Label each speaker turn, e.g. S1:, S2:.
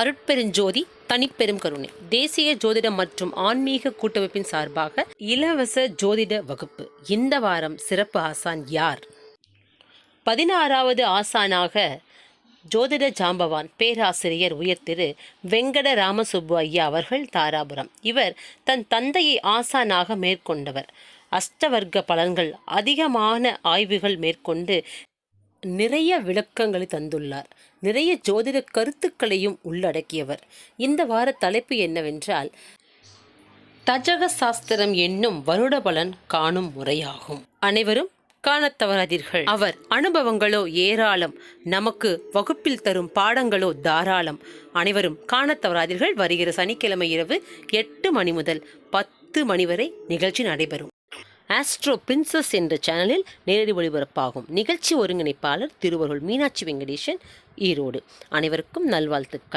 S1: அருட்பெருஞ்சோதி தனிப்பெரும் கருணை தேசிய ஜோதிடம் மற்றும் ஆன்மீக கூட்டமைப்பின் சார்பாக இலவச ஜோதிட வகுப்பு. இந்த வாரம் சிறப்பு ஆசான் யார்? 16வது ஆசானாக ஜோதிட ஜாம்பவான் பேராசிரியர் உயர் திரு வெங்கட ராமசுப்பு ஐயா அவர்கள், தாராபுரம். இவர் தன் தந்தையை ஆசானாக மேற்கொண்டவர். அஷ்டவர்க்க பலன்கள் அதிகமான ஆய்வுகள் மேற்கொண்டு நிறைய விளக்கங்களை தந்துள்ளார். நிறைய ஜோதிட கருத்துக்களையும் உள்ளடக்கியவர். இந்த வார தலைப்பு என்னவென்றால், தஜக சாஸ்திரம் என்னும் வருட பலன் காணும் முறையாகும். அனைவரும் காணத் தவறாதீர்கள். அவர் அனுபவங்களோ ஏராளம், நமக்கு வகுப்பில் தரும் பாடங்களோ தாராளம். அனைவரும் காணத் தவறாதீர்கள். வருகிற சனிக்கிழமை இரவு 8 மணி முதல் 10 மணி வரை நிகழ்ச்சி நடைபெறும். ஆஸ்ட்ரோ பிரின்சஸ் என்ற சேனலில் நேரடி ஒளிபரப்பாகும். நிகழ்ச்சி ஒருங்கிணைப்பாளர் திருவருள் மீனாட்சி வெங்கடேசன், ஈரோடு. அனைவருக்கும் நல்வாழ்த்துக்கள்.